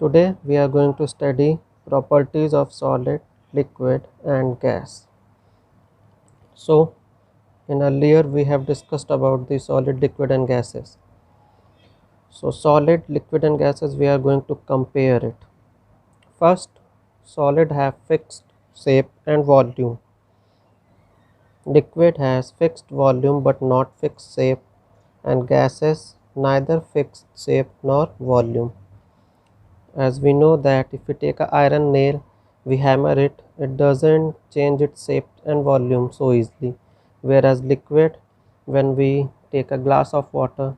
Today we are going to study properties of solid, liquid and gas. So in earlier we have discussed about the solid, liquid and gases. So solid, liquid and gases, we are going to compare it. First, solid have fixed shape and volume. Liquid has fixed volume but not fixed shape, and gases neither fixed shape nor volume. As we know that if we take an iron nail, we hammer it, it doesn't change its shape and volume so easily. Whereas liquid, when we take a glass of water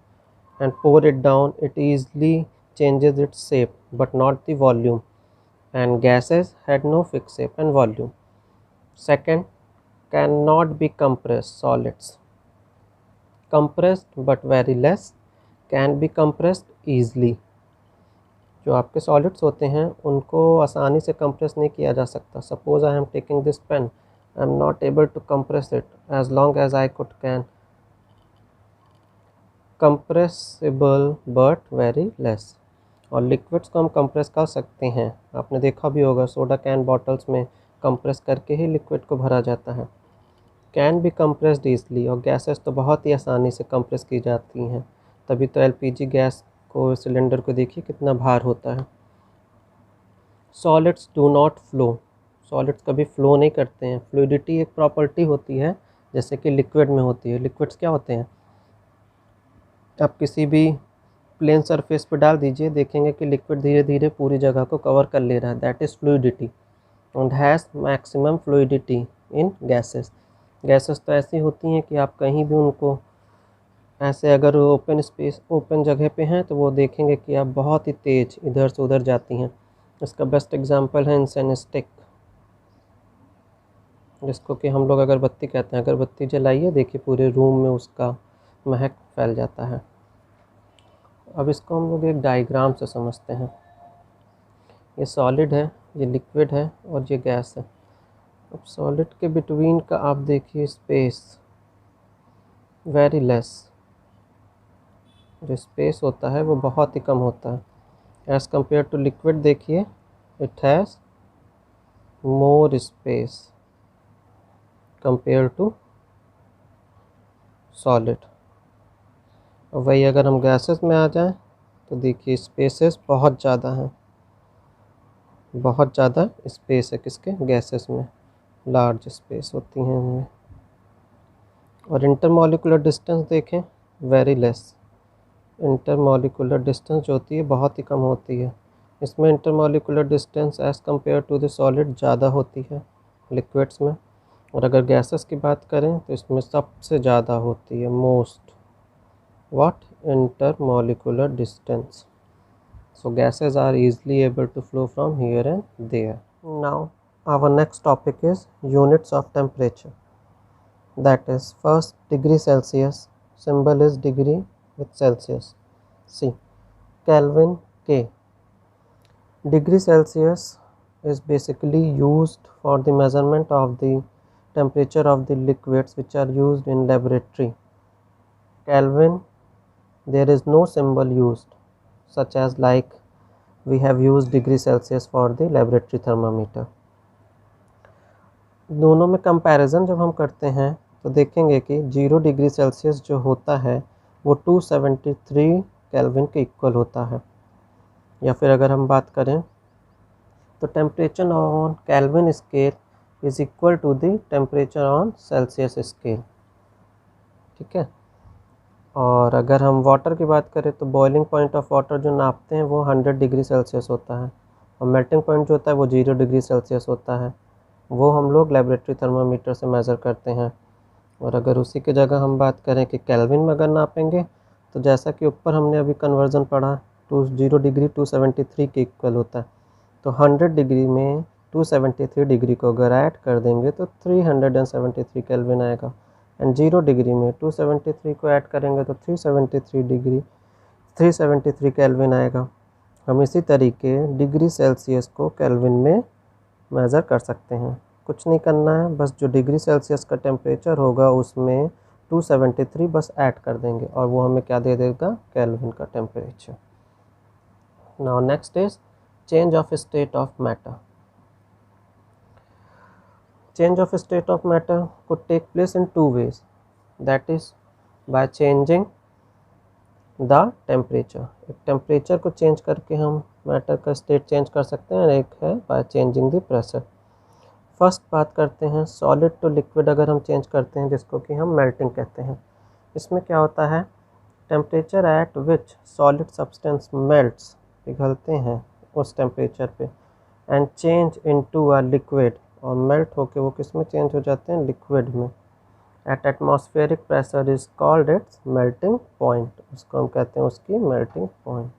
and pour it down, it easily changes its shape but not the volume. And gases had no fixed shape and volume. Second, cannot be compressed solids. Compressed but very less, can be compressed easily. जो आपके solids होते हैं उनको आसानी से compress नहीं किया जा सकता. Suppose I am taking this pen, I am not able to compress it as long as I could can. Compressible but very less. और लिक्विड्स को हम कंप्रेस कर सकते हैं. आपने देखा भी होगा सोडा कैन बॉटल्स में कंप्रेस करके ही लिक्विड को भरा जाता है. Can be compressed easily. और गैसेस तो बहुत ही आसानी से कंप्रेस की जाती हैं. तभी तो एलपीजी गैस को, सिलेंडर को देखिए कितना भार होता है. Solids do not flow. Solids कभी फ्लो नहीं करते हैं. फ्लूइडिटी एक प्रॉपर्टी होती है जैसे कि लिक्विड में होती है. लिक्विड्स क्या होते हैं, आप किसी भी प्लेन सरफेस पर डाल दीजिए, देखेंगे कि लिक्विड धीरे धीरे पूरी जगह को कवर कर ले रहा है. That is fluidity and has maximum fluidity in gases. Gases तो ऐसी होती हैं कि आप कहीं भी उनको ऐसे अगर ओपन स्पेस, ओपन जगह पे हैं तो वो देखेंगे कि आप बहुत ही तेज़ इधर से उधर जाती हैं. इसका बेस्ट एग्जांपल है इंसेंस स्टिक, जिसको कि हम लोग अगरबत्ती कहते हैं. अगरबत्ती जलाइए, देखिए पूरे रूम में उसका महक फैल जाता है. अब इसको हम लोग एक डायग्राम से समझते हैं. ये सॉलिड है, ये लिक्विड है और ये गैस है. अब सॉलिड के बिटवीन का आप देखिए स्पेस वेरी लेस. जो स्पेस होता है वो बहुत ही कम होता है. एज़ कम्पेयर टू लिक्विड देखिए, it has more space compare to solid. वही अगर हम गैसेस में आ जाएं तो देखिए स्पेसेस बहुत ज़्यादा हैं. बहुत ज़्यादा स्पेस है किसके, गैसेस में. लार्ज स्पेस होती हैं इनमें. और इंटरमॉलिकुलर डिस्टेंस देखें, वेरी लेस. इंटरमॉलिकुलर डिस्टेंस जो होती है बहुत ही कम होती है. इसमें intermolecular distance as compare to the solid ज़्यादा होती है लिक्विड्स में. और अगर गैसेस की बात करें तो इसमें सबसे ज़्यादा होती है, most. What, intermolecular distance. So gases are easily able to flow from here and there. Now our next topic is units of temperature. That is, first degree Celsius. Symbol is degree with Celsius. See, Kelvin K. Degree Celsius is basically used for the measurement of the temperature of the liquids which are used in laboratory. Kelvin, there is no symbol used, such as like we have used degree Celsius for the laboratory thermometer. दोनों में comparison जब हम करते हैं तो देखेंगे कि 0 degree Celsius जो होता है वो 273 केल्विन के इक्वल होता है. या फिर अगर हम बात करें तो temperature on Kelvin scale is equal to the temperature on Celsius scale. ठीक है. और अगर हम वाटर की बात करें तो बॉइलिंग पॉइंट ऑफ वाटर जो नापते हैं वो 100 डिग्री सेल्सियस होता है. और मेल्टिंग पॉइंट जो होता है वो 0 डिग्री सेल्सियस होता है. वो हम लोग लेबोरेटरी थर्मामीटर से मेज़र करते हैं. और अगर उसी की जगह हम बात करें कि केल्विन में अगर नापेंगे तो जैसा कि ऊपर हमने अभी कन्वर्जन पढ़ा, 0 डिग्री 273 के इक्वल होता है. तो 100 डिग्री में 273 डिग्री को अगर ऐड कर देंगे तो 373 केल्विन आएगा. एंड 0 डिग्री में 273 को ऐड करेंगे तो 373 केल्विन आएगा. हम इसी तरीके डिग्री सेल्सियस को केल्विन में मेज़र कर सकते हैं. कुछ नहीं करना है, बस जो डिग्री सेल्सियस का टेम्परेचर होगा उसमें 273 बस ऐड कर देंगे और वो हमें क्या दे देगा, केल्विन का temperature. Now next is change of state of matter. Change of state of matter could take place in two ways, that is by changing the temperature. एक टेम्परेचर को चेंज करके हम मैटर का स्टेट चेंज कर सकते हैं, और एक है bye changing the pressure. First बात करते हैं सॉलिड टू लिक्विड अगर हम चेंज करते हैं, जिसको कि हम मेल्टिंग कहते हैं. इसमें क्या होता है, temperature at which solid substance melts, पिघलते हैं उस टेम्परेचर पे, and change into a liquid, और मेल्ट होके वो किस में चेंज हो जाते हैं, लिक्विड में, eight atmospheric pressure is called its melting point. उसको हम कहते हैं उसकी melting point.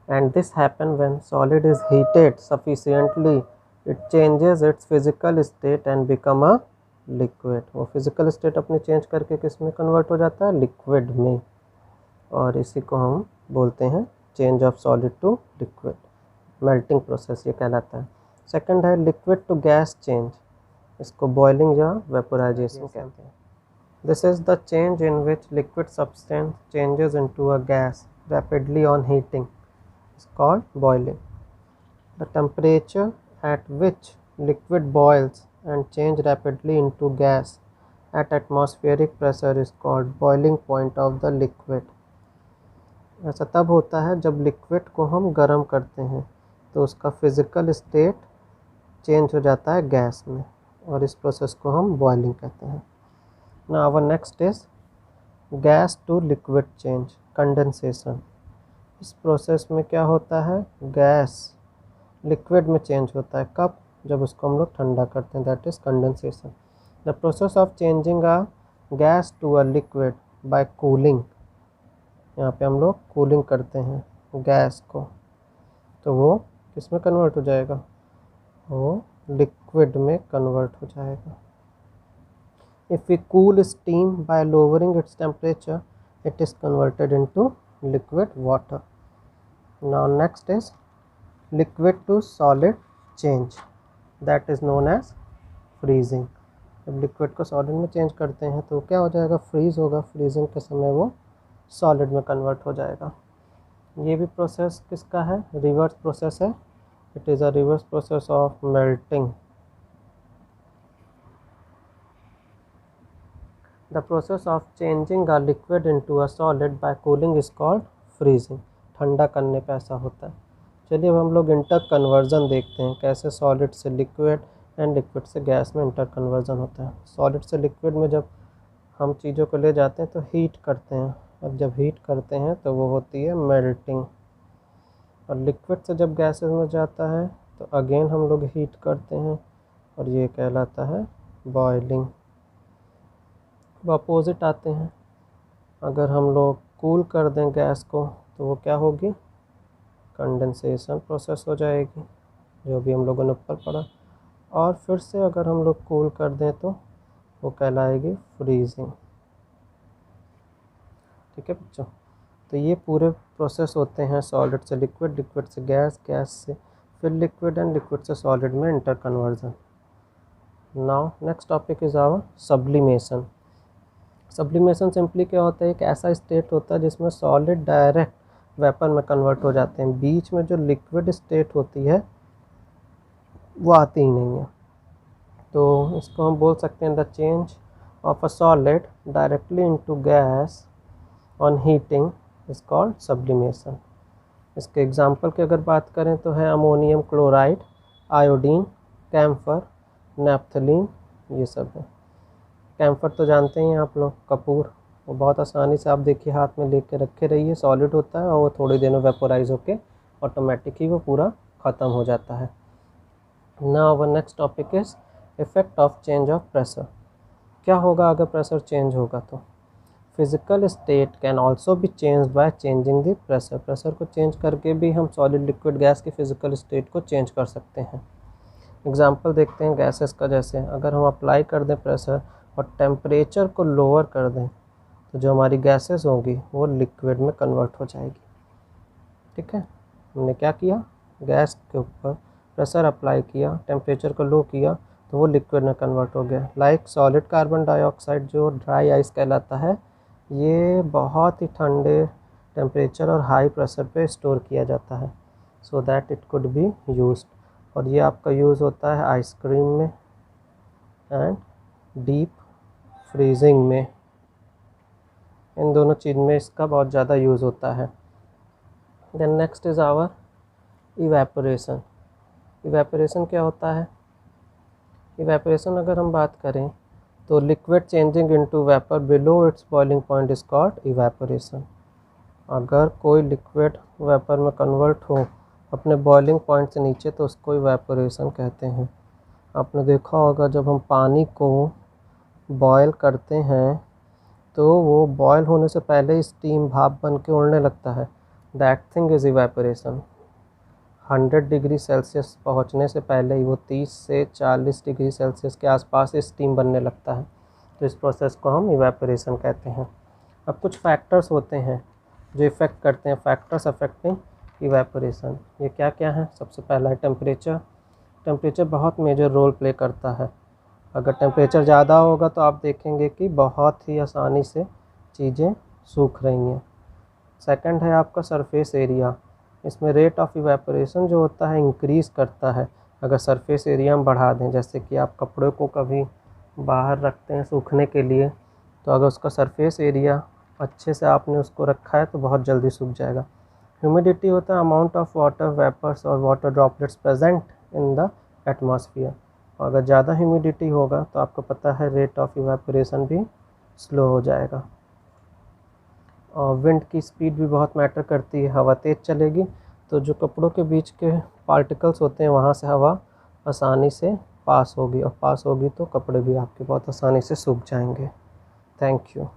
And this happen when solid is heated sufficiently, it changes it's physical state and become a liquid. वो फिजिकल स्टेट अपनी चेंज करके किस में कन्वर्ट हो जाता है, लिक्विड में, और इसी को हम बोलते हैं change of solid to liquid, melting process ये कहलाता है. सेकंड है लिक्विड टू गैस चेंज, इसको बॉइलिंग या वेपोराइजेशन कहते हैं. This is the change in which liquid substance changes into a gas rapidly on heating, is called boiling. The temperature at which liquid boils and change rapidly into gas at atmospheric pressure is called boiling point of the liquid. ऐसा तब होता है जब liquid को हम गर्म करते हैं तो उसका फिज़िकल स्टेट चेंज हो जाता है गैस में, और इस प्रोसेस को हम बॉइलिंग कहते हैं. Now our next is gas to liquid change, condensation. इस प्रोसेस में क्या होता है, गैस लिक्विड में चेंज होता है. कब, जब उसको हम लोग ठंडा करते हैं, that is condensation. The process of changing a gas to a liquid by cooling, यहाँ पे हम लोग कूलिंग करते हैं गैस को, तो वो किस में कन्वर्ट हो जाएगा, वो लिक्विड में कन्वर्ट हो जाएगा. If we cool steam by lowering its temperature, it is converted into liquid water. Now next is liquid to solid change, that is known as freezing. जब लिक्विड को सॉलिड में change करते हैं तो क्या हो जाएगा, फ्रीज होगा. फ्रीजिंग के समय वो सॉलिड में कन्वर्ट हो जाएगा. ये भी प्रोसेस किसका है, रिवर्स प्रोसेस है. It is a reverse process of melting. The process of changing a liquid into a solid bye cooling is called freezing. ठंडा करने पे ऐसा होता है. चलिए अब हम लोग इंटर कन्वर्जन देखते हैं, कैसे सॉलिड से लिक्विड एंड लिक्विड से गैस में इंटर कन्वर्जन होता है. सॉलिड से लिक्विड में जब हम चीज़ों को ले जाते हैं तो हीट करते हैं, और जब हीट करते हैं तो वो होती है मेल्टिंग. और लिक्विड से जब गैसेस में जाता है तो अगेन हम लोग हीट करते हैं, और ये कहलाता है बॉइलिंग. अब अपोजिट आते हैं, अगर हम लोग कूल कर दें गैस को तो वो क्या होगी, कंडेंसेशन प्रोसेस हो जाएगी, जो भी हम लोगों ने ऊपर पढ़ा. और फिर से अगर हम लोग कूल कर दें तो वो कहलाएगी फ्रीजिंग. ठीक है बच्चों, तो ये पूरे प्रोसेस होते हैं सॉलिड से लिक्विड, लिक्विड से गैस, गैस से फिर लिक्विड, एंड लिक्विड से सॉलिड में interconversion. Now next topic is our sublimation. Sublimation simply क्या होता है, एक ऐसा स्टेट होता है जिसमें सॉलिड डायरेक्ट वेपर में कन्वर्ट हो जाते हैं. बीच में जो लिक्विड स्टेट होती है वो आती ही नहीं है. तो इसको हम बोल सकते हैं the change of a solid directly into gas on heating is called sublimation. इसके एग्जांपल की अगर बात करें तो है ammonium chloride, iodine, camphor, naphthalene, ये सब है. कैम्फर तो जानते हैं आप लोग, कपूर. वो बहुत आसानी से आप देखिए हाथ में लेके रखे रहिए, सॉलिड होता है और वो थोड़ी देर में वेपोराइज होके ऑटोमेटिक ही वो पूरा ख़त्म हो जाता है. Now our next topic is effect of change of pressure. क्या होगा अगर प्रेशर चेंज होगा तो physical state can also be change by changing the pressure. Pressure को चेंज करके भी हम सॉलिड लिक्विड गैस की फिजिकल स्टेट को चेंज कर सकते हैं. एग्जांपल देखते हैं गैसेस का. जैसे अगर हम अप्लाई कर दें प्रेशर और टेम्परेचर को लोअर कर दें तो जो हमारी गैसेस होंगी वो लिक्विड में कन्वर्ट हो जाएगी. ठीक है, हमने क्या किया, गैस के ऊपर प्रेशर अप्लाई किया, टेम्परेचर को लो किया तो वो लिक्विड में कन्वर्ट हो गया. लाइक सॉलिड कार्बन डाइऑक्साइड जो ड्राई आइस कहलाता है, ये बहुत ही ठंडे टेम्परेचर और हाई प्रेशर पे स्टोर किया जाता है so that it could be used. और ये आपका यूज़ होता है आइसक्रीम में एंड डीप फ्रीजिंग में, इन दोनों चीज़ में इसका बहुत ज़्यादा यूज़ होता है। Then next is our evaporation. Evaporation क्या होता है? इवेपोरेशन अगर हम बात करें तो liquid changing into vapour below its boiling point is called evaporation. अगर कोई लिक्विड वेपर में कन्वर्ट हो अपने बॉइलिंग पॉइंट से नीचे तो उसको इवेपोरेशन कहते हैं। आपने देखा होगा जब हम पानी को बॉयल करते हैं तो वो बॉयल होने से पहले ही स्टीम भाप बन के उड़ने लगता है, that thing is evaporation. 100 degree Celsius पहुंचने से पहले ही वो 30 से 40 डिग्री सेल्सियस के आसपास स्टीम बनने लगता है, तो इस प्रोसेस को हम इवेपोरेशन कहते हैं। अब कुछ फैक्टर्स होते हैं जो इफ़ेक्ट करते हैं, फैक्टर्स अफेक्टिंग इवेपोरेशन। ये क्या क्या है? सबसे पहला है टेम्परेचर। टेम्परेचर बहुत मेजर रोल प्ले करता है। अगर टेम्परेचर ज़्यादा होगा तो आप देखेंगे कि बहुत ही आसानी से चीज़ें सूख रही हैं। सेकंड है आपका सरफेस एरिया। इसमें रेट ऑफ इवेपोरेशन जो होता है इंक्रीज़ करता है अगर सरफेस एरिया हम बढ़ा दें। जैसे कि आप कपड़े को कभी बाहर रखते हैं सूखने के लिए, तो अगर उसका सरफेस एरिया अच्छे से आपने उसको रखा है तो बहुत जल्दी सूख जाएगा। ह्यूमिडिटी होता है अमाउंट ऑफ वाटर वेपर्स और water droplets present in the atmosphere. अगर ज़्यादा ह्यूमिडिटी होगा तो आपको पता है रेट ऑफ इवेपोरेशन भी स्लो हो जाएगा। और विंड की स्पीड भी बहुत मैटर करती है। हवा तेज़ चलेगी तो जो कपड़ों के बीच के पार्टिकल्स होते हैं वहाँ से हवा आसानी से पास होगी, और पास होगी तो कपड़े भी आपके बहुत आसानी से सूख जाएंगे। Thank you.